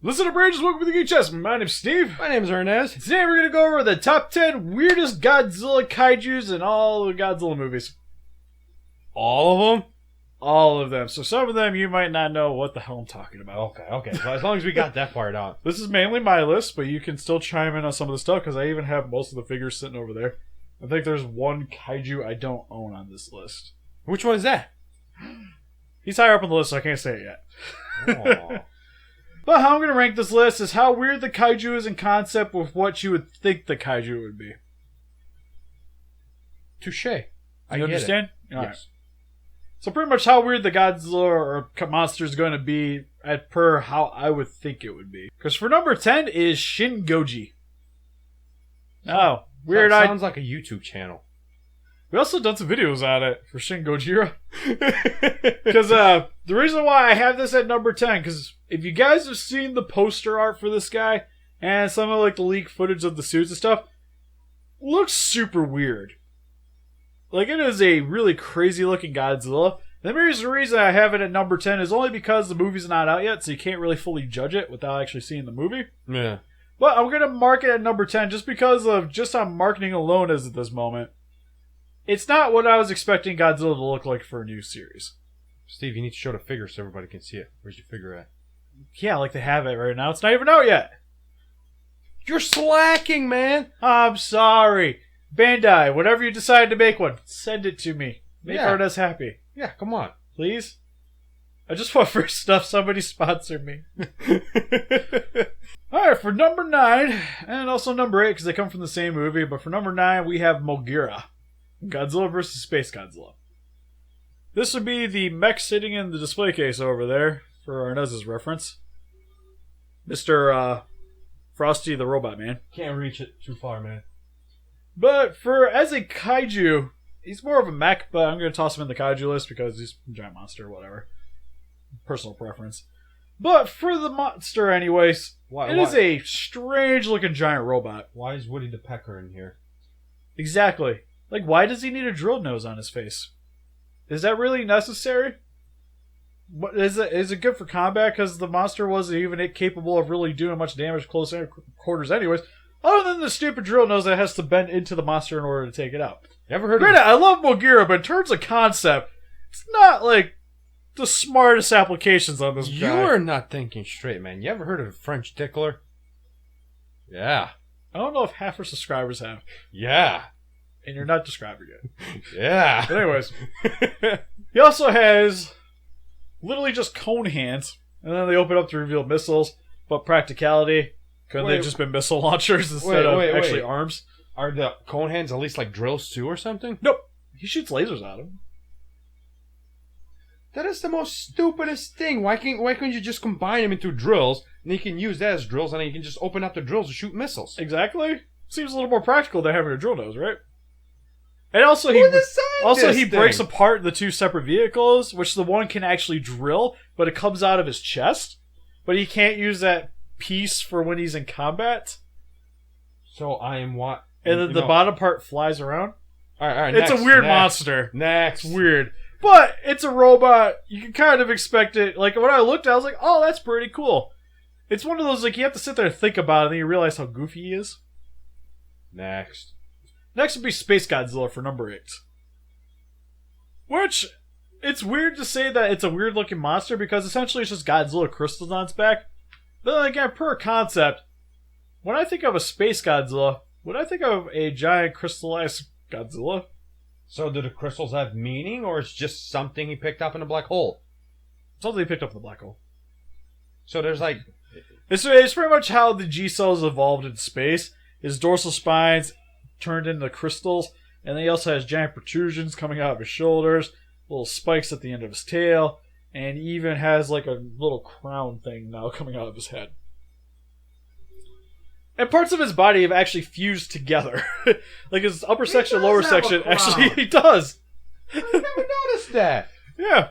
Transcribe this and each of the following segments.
Listen to Bridges, welcome to the Geek Chest. My name's Steve. My name's Arnes. Today we're going to go over the top 10 weirdest Godzilla kaijus in all the Godzilla movies. All of them? All of them. So some of them you might not know what the hell I'm talking about. Okay. So as long as we got that part out. This is mainly my list, but you can still chime in on some of the stuff because I even have most of the figures sitting over there. I think there's one kaiju I don't own on this list. Which one is that? He's higher up on the list, so I can't say it yet. Oh. But how I'm going to rank this list is how weird the kaiju is in concept with what you would think the kaiju would be. Touche. You understand? Yes. Right. So pretty much how weird the Godzilla or monster is going to be at per how I would think it would be. Because for number 10 is Shin Goji. Oh, weird. That sounds like a YouTube channel. We also done some videos on it for Shin Gojira. Because the reason why I have this at number 10, because if you guys have seen the poster art for this guy and some of like the leaked footage of the suits and stuff, looks super weird. Like, it is a really crazy looking Godzilla. The reason I have it at number 10 is only because the movie's not out yet, so you can't really fully judge it without actually seeing the movie. Yeah. But I'm going to mark it at number 10 just because of just on marketing alone as at this moment. It's not what I was expecting Godzilla to look like for a new series. Steve, you need to show the figure so everybody can see it. Where's your figure at? Yeah, like they have it right now. It's not even out yet. You're slacking, man. I'm sorry. Bandai, whatever you decide to make one, send it to me. Make Yeah. Arnes happy. Yeah, come on. Please? I just want free stuff. Somebody sponsor me. Alright, for number 9, and also number 8, because they come from the same movie, but for number 9, we have Mogira. Godzilla vs. Space Godzilla. This would be the mech sitting in the display case over there, for Arnes' reference. Mr. Frosty the Robot Man. Can't reach it too far, man. But as a kaiju, he's more of a mech, but I'm going to toss him in the kaiju list because he's a giant monster or whatever. Personal preference. But for the monster anyways, it is a strange looking giant robot. Why is Woody the Pecker in here? Exactly. Like, why does he need a drill nose on his face? Is that really necessary? What, is it good for combat because the monster wasn't even capable of really doing much damage close quarters anyways? Other than the stupid drill nose that has to bend into the monster in order to take it out. You ever heard Granted, of I love Mogira, but in terms of concept, it's not like the smartest applications on this guy. You are not thinking straight, man. You ever heard of a French tickler? Yeah. I don't know if half our subscribers have. Yeah. And you're not describing it. Yeah. But anyways. He also has literally just cone hands. And then they open up to reveal missiles. But practicality, couldn't they just been missile launchers instead of actually arms? Are the cone hands at least like drills too or something? Nope. He shoots lasers at them. That is the most stupidest thing. Why can't you just combine them into drills, and you can use that as drills, and then you can just open up the drills to shoot missiles? Exactly. Seems a little more practical than having a drill nose, right? And also he breaks apart the two separate vehicles, which the one can actually drill, but it comes out of his chest. But he can't use that piece for when he's in combat. So I am what? And then the bottom part flies around. All right. It's a weird monster. Next. It's weird. But it's a robot. You can kind of expect it. Like, when I looked at it, I was like, oh, that's pretty cool. It's one of those, like, you have to sit there and think about it, and then you realize how goofy he is. Next would be Space Godzilla for number 8. Which, it's weird to say that it's a weird-looking monster, because essentially it's just Godzilla crystals on its back. But then again, per concept, when I think of a Space Godzilla, would I think of a giant crystallized Godzilla? So do the crystals have meaning, or it's just something he picked up in a black hole? Something he picked up in the black hole. So there's like... It's pretty much how the G-cells evolved in space. His dorsal spine's turned into crystals, and then he also has giant protrusions coming out of his shoulders, little spikes at the end of his tail, and he even has like a little crown thing now coming out of his head. And parts of his body have actually fused together. Like his upper section, lower section, actually he does. I never noticed that. Yeah.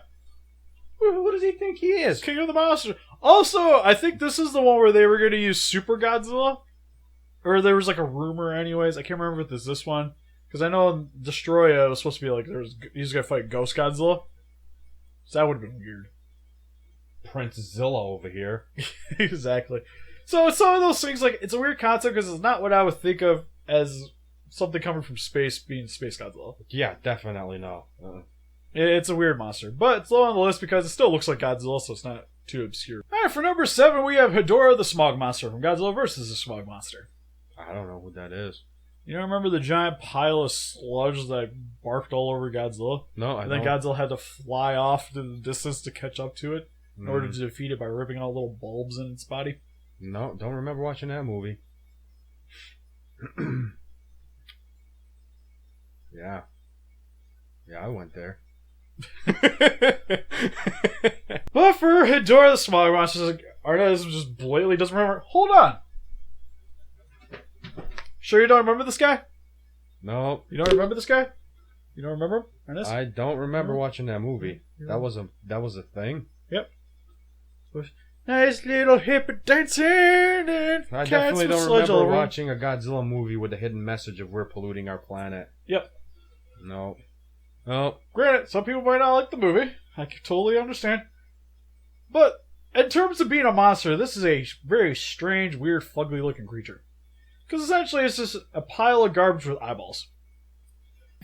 What does he think he is? King of the Monsters. Also, I think this is the one where they were going to use Super Godzilla. Or there was like a rumor anyways. I can't remember if it's this one. Because I know in Destroya it was supposed to be like he was going to fight Ghost Godzilla. So that would have been weird. Prince Zilla over here. Exactly. So it's some of those things, like, it's a weird concept because it's not what I would think of as something coming from space being Space Godzilla. Yeah, definitely no. It's a weird monster, but it's low on the list because it still looks like Godzilla, so it's not too obscure. Alright, for number 7, we have Hedorah the Smog Monster from Godzilla vs. the Smog Monster. I don't know who that is. You don't remember the giant pile of sludge that barfed all over Godzilla? No, I And don't. then Godzilla had to fly off to the distance to catch up to it in order to defeat it by ripping out little bulbs in its body. No, don't remember watching that movie. Yeah. Yeah, I went there. But for Hedorah the Smog Monster, Arnes just blatantly doesn't remember. Hold on. Sure you don't remember this guy? No. You don't remember this guy? You don't remember him, Arnes? I don't remember watching that movie. That was a thing. Yep. Nice little hip dancing and I cats definitely with don't sludge all remember over. watching a Godzilla movie with a hidden message of we're polluting our planet. Yep. No. No. Granted, some people might not like the movie. I can totally understand. But in terms of being a monster, this is a very strange, weird, fugly looking creature. Because essentially it's just a pile of garbage with eyeballs.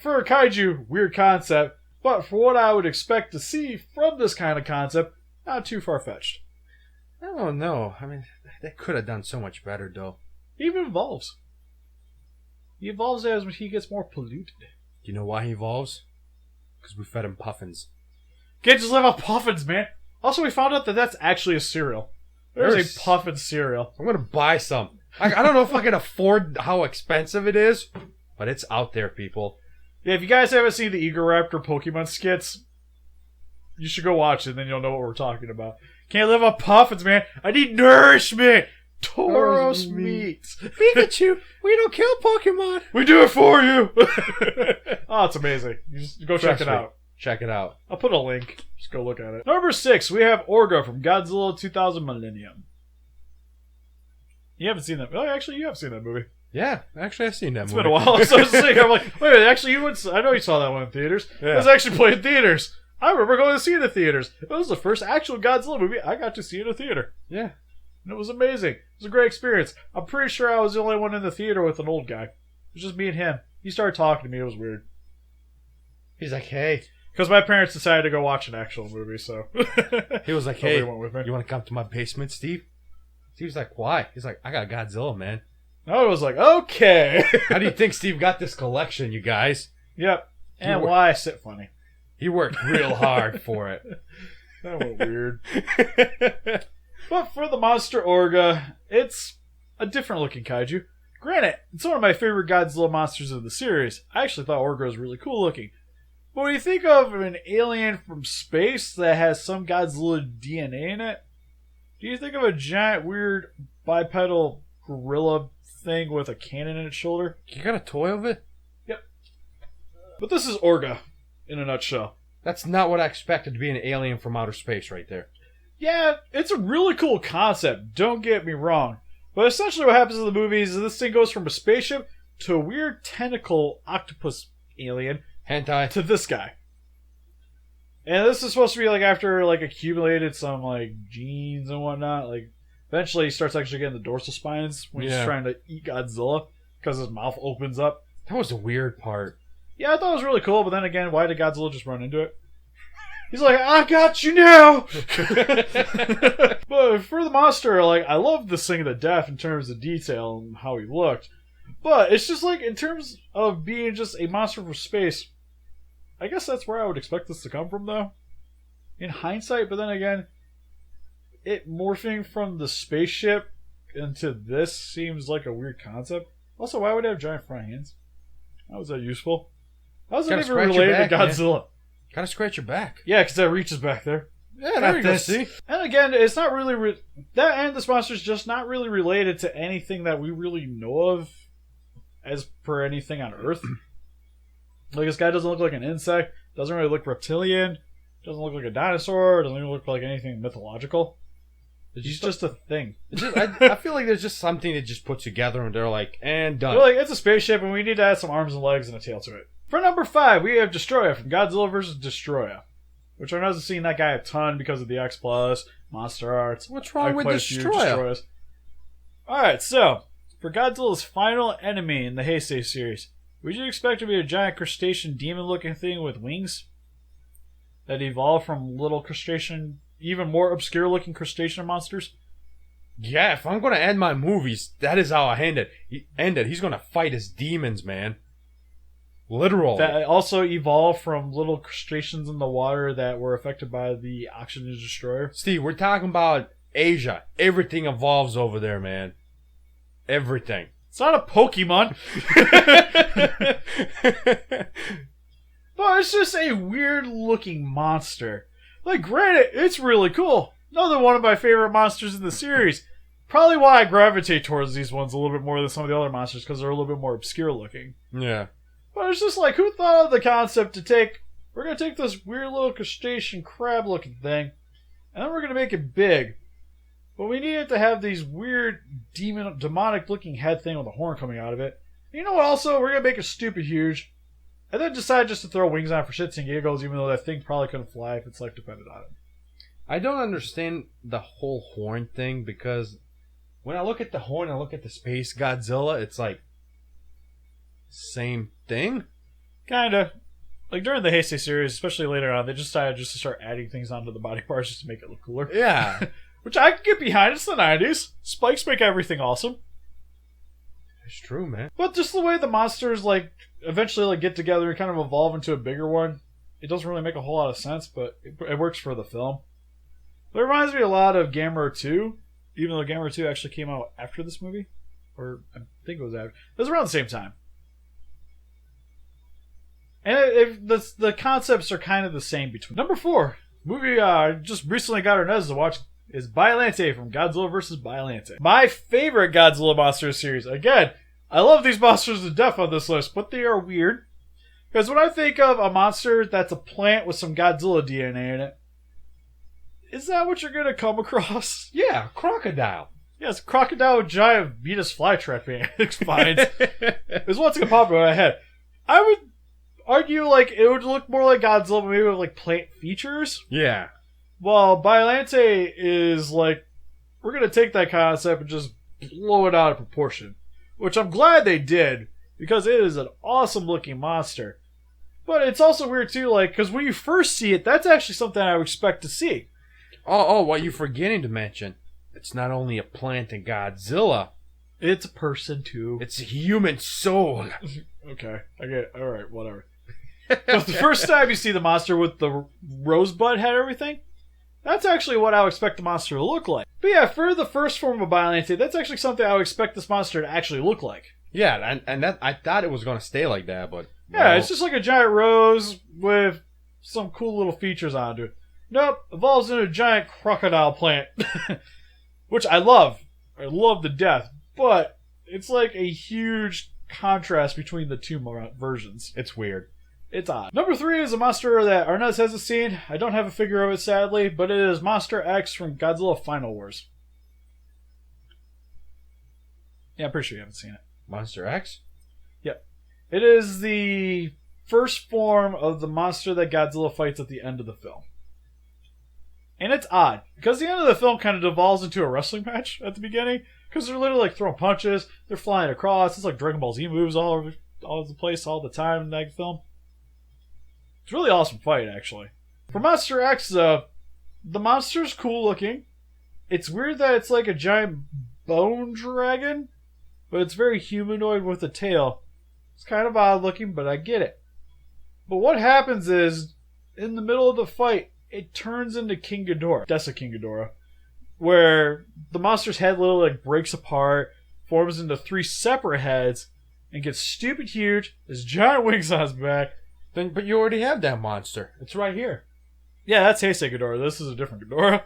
For a kaiju, weird concept, but for what I would expect to see from this kind of concept, not too far-fetched. I don't know. I mean, they could have done so much better, though. He even evolves. He evolves as he gets more polluted. Do you know why he evolves? Because we fed him puffins. Can't just live off puffins, man. Also, we found out that that's actually a cereal. There's a puffin cereal. I'm gonna buy some. I don't know if I can afford how expensive it is, but it's out there, people. Yeah, if you guys haven't seen the Egoraptor Pokemon skits, you should go watch it, and then you'll know what we're talking about. Can't live off puffins, man. I need nourishment. Tauros meat. Pikachu, we don't kill Pokemon. We do it for you. Oh, it's amazing. You just go check it out. Check it out. I'll put a link. Just go look at it. Number 6, we have Orga from Godzilla 2000 Millennium. You haven't seen that. Oh, actually, you have seen that movie. Yeah, actually, I've seen that It's movie. been a while. So I was thinking, I'm like, wait a minute, actually, I know you saw that one in theaters. Yeah. It was actually played in theaters. I remember going to see it in theaters. It was the first actual Godzilla movie I got to see in a theater. Yeah. And it was amazing. It was a great experience. I'm pretty sure I was the only one in the theater with an old guy. It was just me and him. He started talking to me. It was weird. He's like, hey. Because my parents decided to go watch an actual movie, so... He was like, Nobody hey, went with me. you want to come to my basement, Steve? Steve's like, why? He's like, I got Godzilla, man. I was like, okay. How do you think Steve got this collection, you guys? Yep. And why I sit funny. He worked real hard for it. That went weird. But for the monster Orga, it's a different looking kaiju. Granted, it's one of my favorite Godzilla monsters of the series. I actually thought Orga was really cool looking. But when you think of an alien from space that has some Godzilla DNA in it, do you think of a giant, weird, bipedal gorilla thing with a cannon in its shoulder? You got a toy of it? Yep. But this is Orga, in a nutshell. That's not what I expected to be an alien from outer space right there. Yeah, it's a really cool concept, don't get me wrong. But essentially what happens in the movie is this thing goes from a spaceship to a weird tentacle octopus alien Hentai. to this guy. And this is supposed to be like after like accumulated some like genes and whatnot. Like eventually he starts actually getting the dorsal spines when he's trying to eat Godzilla because his mouth opens up. That was the weird part. Yeah, I thought it was really cool, but then again, why did Godzilla just run into it? He's like, I got you now! But for the monster, like, I love this thing to death in terms of detail and how he looked. But it's just like, in terms of being just a monster from space, I guess that's where I would expect this to come from, though. In hindsight, but then again, it morphing from the spaceship into this seems like a weird concept. Also, why would it have giant front hands? How is that useful? How is it even related to Godzilla? Gotta scratch your back. Yeah, because that reaches back there. Yeah, there you go, see? And again, it's not really... that and this monster's just not really related to anything that we really know of as per anything on Earth. Like, this guy doesn't look like an insect, doesn't really look reptilian, doesn't look like a dinosaur, doesn't even look like anything mythological. He's just a thing. I feel like there's just something to just put together and they're like, and done. Well, like, it's a spaceship and we need to add some arms and legs and a tail to it. For number 5, we have Destroya from Godzilla vs. Destroya. which I know I've seen that guy a ton because of the X Plus, Monster Arts. What's wrong with Destroyer? Destroyers. Alright, so, for Godzilla's final enemy in the Heisei series, would you expect to be a giant crustacean demon-looking thing with wings? That evolved from little crustacean, even more obscure-looking crustacean monsters? Yeah, if I'm gonna end my movies, that is how I end it. He's gonna fight his demons, man. Literal. That also evolved from little crustaceans in the water that were affected by the oxygen destroyer. Steve, we're talking about Asia. Everything evolves over there, man. Everything. It's not a Pokemon. But it's just a weird-looking monster. Like, granted, it's really cool. Another one of my favorite monsters in the series. Probably why I gravitate towards these ones a little bit more than some of the other monsters, because they're a little bit more obscure-looking. Yeah. But it's just like, who thought of the concept to take... We're going to take this weird little crustacean crab-looking thing, and then we're going to make it big. But we needed to have these weird demonic-looking head thing with a horn coming out of it. You know what, also? We're going to make it stupid huge. And then decide just to throw wings on it for shits and giggles, even though that thing probably couldn't fly if its life depended on it. I don't understand the whole horn thing, because when I look at the horn and I look at the Space Godzilla, it's like, same thing? Kinda. Like, during the Heisei series, especially later on, they just decided just to start adding things onto the body parts just to make it look cooler. Yeah. Which I can get behind. It's the 90s. Spikes make everything awesome. It's true, man. But just the way the monsters, like, eventually, like, get together and kind of evolve into a bigger one, it doesn't really make a whole lot of sense, but it works for the film. But it reminds me a lot of Gamera 2, even though Gamera 2 actually came out after this movie. Or, I think it was after. It was around the same time. And the concepts are kind of the same between. Number 4, movie I just recently got Arnes to watch, is Biollante from Godzilla vs. Biollante. My favorite Godzilla monster series. Again, I love these monsters to death on this list, but they are weird. Because when I think of a monster that's a plant with some Godzilla DNA in it, is that what you're going to come across? Yeah, crocodile. Yes, crocodile with giant Venus flytrap spines. Is what's going to pop in my head. I would argue like it would look more like Godzilla, but maybe with like plant features. Yeah. Well, Biollante is like, we're going to take that concept and just blow it out of proportion. Which I'm glad they did, because it is an awesome looking monster. But it's also weird too, like, because when you first see it, that's actually something I would expect to see. Oh, what you're forgetting to mention, it's not only a plant in Godzilla. It's a person too. It's a human soul. Okay, I get it. Alright, whatever. But the first time you see the monster with the rosebud head and everything, that's actually what I would expect the monster to look like. But yeah, for the first form of Biollante, that's actually something I would expect this monster to actually look like. Yeah, and that I thought it was going to stay like that, but... Yeah, it's just like a giant rose with some cool little features onto it. Nope, evolves into a giant crocodile plant. Which I love. I love to death. But it's like a huge contrast between the two versions. It's weird. It's odd. Number 3 is a monster that Arnes hasn't seen. I don't have a figure of it, sadly, but it is Monster X from Godzilla Final Wars. Yeah, I'm pretty sure you haven't seen it. Monster X? Yep. It is the first form of the monster that Godzilla fights at the end of the film. And it's odd, because the end of the film kind of devolves into a wrestling match at the beginning, because they're literally like throwing punches, they're flying across, it's like Dragon Ball Z moves all over the place all the time in that film. It's a really awesome fight, actually. For Monster X, though, the monster's cool looking. It's weird that it's like a giant bone dragon, but it's very humanoid with a tail. It's kind of odd looking, but I get it. But what happens is, in the middle of the fight, it turns into King Ghidorah, Desa King Ghidorah, where the monster's head literally like breaks apart, forms into 3 separate heads, and gets stupid huge, has giant wings on his back. But you already have that monster. It's right here. Yeah, that's Heisei Ghidorah. This is a different Ghidorah.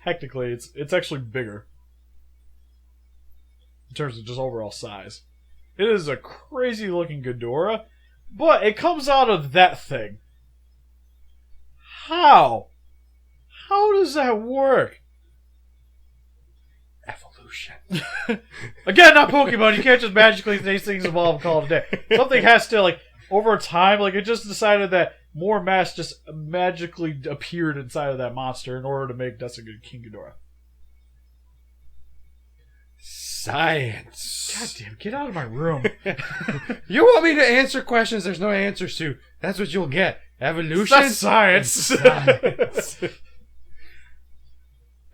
Technically, it's actually bigger in terms of just overall size. It is a crazy looking Ghidorah, but it comes out of that thing. How? How does that work? Evolution. Again, not Pokemon. You can't just magically these things evolve and call it a day. Something has to, like, over time, like, it just decided that more mass just magically appeared inside of that monster in order to make Desiga King Ghidorah. Science. God damn, get out of my room. You want me to answer questions there's no answers to. That's what you'll get. Evolution. That's science. Science.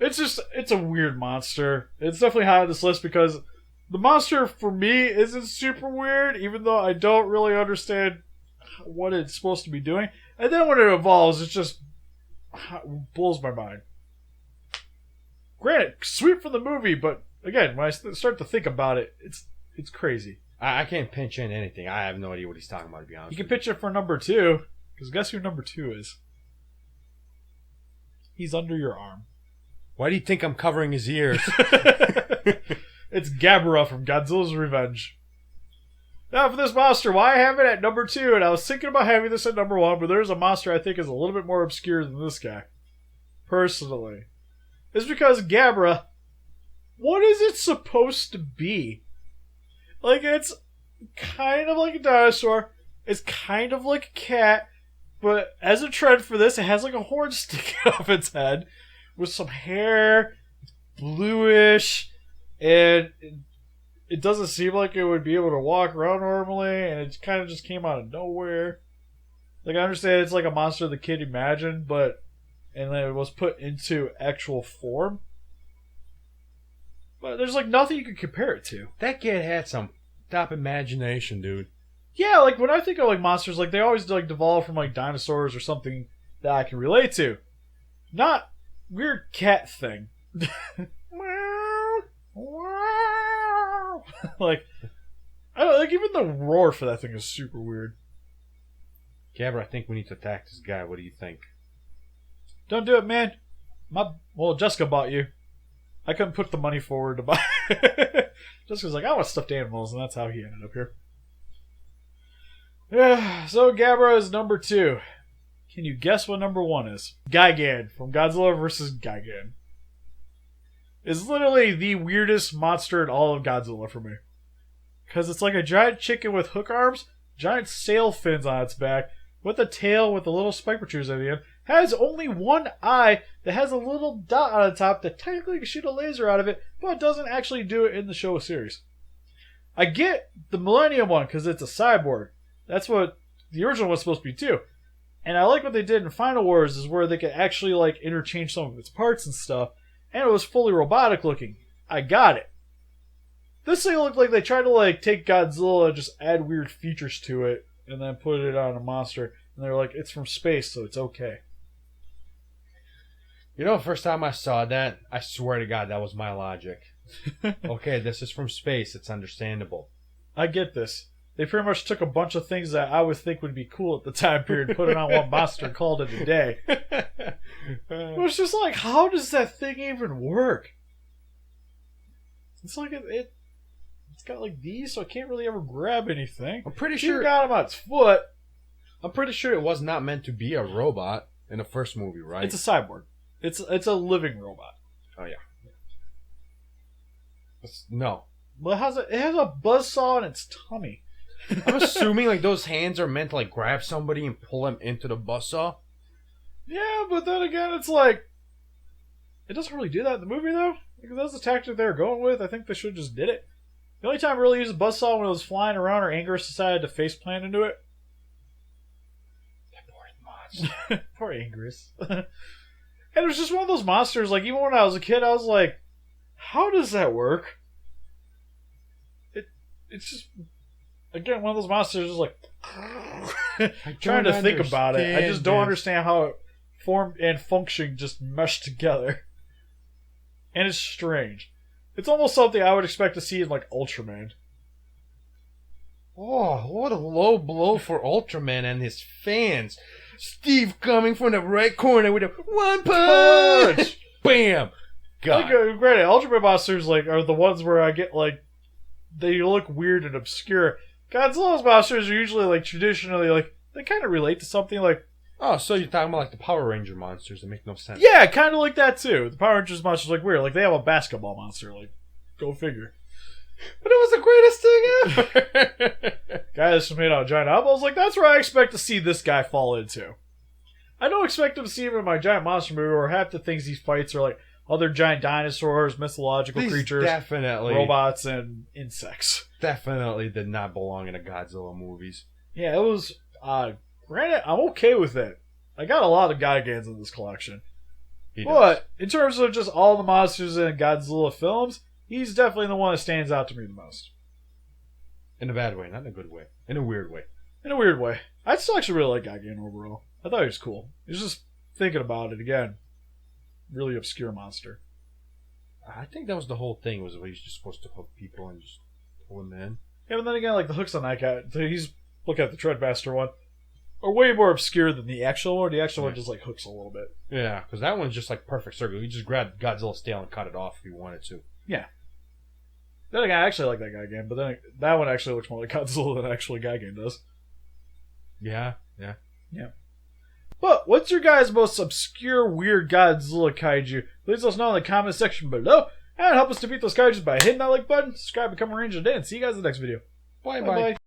It's a weird monster. It's definitely high on this list because the monster for me isn't super weird, even though I don't really understand what it's supposed to be doing. And then when it evolves, it just blows my mind. Granted, sweet for the movie, but again, when I start to think about it, it's crazy. I can't pinch in anything. I have no idea what he's talking about, to be honest. You can pitch it for number 2, because guess who number 2 is? He's under your arm. Why do you think I'm covering his ears? It's Gabara from Godzilla's Revenge. Now for this monster, why I have it at number 2, and I was thinking about having this at number 1, but there's a monster I think is a little bit more obscure than this guy. Personally. It's because Gabara, what is it supposed to be? Like, it's kind of like a dinosaur, it's kind of like a cat, but as a trend for this, it has like a horn sticking off its head, with some hair, bluish, and it doesn't seem like it would be able to walk around normally, and it kind of just came out of nowhere. Like, I understand it's like a monster the kid imagined, and then it was put into actual form. But there's like nothing you could compare it to. That kid had some top imagination, dude. Yeah, like when I think of like monsters, like they always like devolve from like dinosaurs or something that I can relate to. Not weird cat thing. Like, I don't like, even the roar for that thing is super weird. Gabber, I think we need to attack this guy. What do you think? Don't do it, man. Well, Jessica bought you. I couldn't put the money forward to buy. Jessica's like, I want stuffed animals, and that's how he ended up here. Yeah, so Gabara is number 2. Can you guess what number 1 is? Gigan from Godzilla vs. Gigan. It's literally the weirdest monster in all of Godzilla for me. Because it's like a giant chicken with hook arms, giant sail fins on its back, with a tail with the little spike protrusions at the end, has only one eye that has a little dot on the top that technically can shoot a laser out of it, but doesn't actually do it in the show series. I get the Millennium one because it's a cyborg. That's what the original was supposed to be too. And I like what they did in Final Wars is where they could actually like interchange some of its parts and stuff, and it was fully robotic looking. I got it. This thing looked like they tried to like take Godzilla and just add weird features to it and then put it on a monster, and they're like, it's from space, so it's okay. You know, the first time I saw that, I swear to God, that was my logic. Okay, this is from space, it's understandable. I get this. They pretty much took a bunch of things that I would think would be cool at the time period, put it on one monster, and called it a day. It was just like, how does that thing even work? It's like it's got like these, so I can't really ever grab anything. I'm pretty sure it got him on its foot. I'm pretty sure it was not meant to be a robot in the first movie, right? It's a cyborg. It's a living robot. Oh yeah. No. Well, it has a buzzsaw in its tummy. I'm assuming like those hands are meant to like grab somebody and pull them into the buzzsaw. Yeah, but then again, it's like it doesn't really do that in the movie though. Because that's the tactic they were going with. I think they should have just did it. The only time I really used a buzzsaw when it was flying around or Angus decided to face plant into it. That poor monster. Poor Angus. And it was just one of those monsters, like, even when I was a kid, I was like, how does that work? It's just, again, one of those monsters is like, trying to think about it. I just don't understand how it formed and functioned just meshed together. And it's strange. It's almost something I would expect to see in, like, Ultraman. Oh, what a low blow for Ultraman and his fans. Steve coming from the right corner with a one punch! Bam! God. Like, granted, Ultraman monsters like are the ones where I get like they look weird and obscure. Godzilla's monsters are usually like traditionally like they kind of relate to something like. Oh, so you're talking about like the Power Ranger monsters that make no sense? Yeah, kind of like that too. The Power Rangers monsters like weird. Like they have a basketball monster. Like, go figure. But it was the greatest thing ever. Guy that's made out of giant eyeballs. Like, that's where I expect to see this guy fall into. I don't expect him to see him in my giant monster movie where half the things he fights are like other giant dinosaurs, mythological creatures, definitely robots, and insects. Definitely did not belong in the Godzilla movies. Yeah, it was. Granted, I'm okay with it. I got a lot of Gaigans in this collection. But in terms of just all the monsters in Godzilla films, he's definitely the one that stands out to me the most. In a bad way, not in a good way. In a weird way. In a weird way. I still actually really like Gaigan overall. I thought he was cool. He was just thinking about it again. Really obscure monster. I think that was the whole thing, was he's just supposed to hook people and just pull them in. Yeah, but then again, like the hooks on that guy, he's look at the Treadmaster one, are way more obscure than the actual one. The actual one just like hooks a little bit. Yeah, because that one's just like perfect circle. You just grab Godzilla's tail and cut it off if you wanted to. Yeah. Then again, I actually like that Gaigan, but then that one actually looks more like Godzilla than actually Gaigan does. Yeah. But what's your guys' most obscure, weird Godzilla kaiju? Please let us know in the comment section below. And help us defeat those kaijus by hitting that like button, subscribe, become a ranger today, and see you guys in the next video. Bye.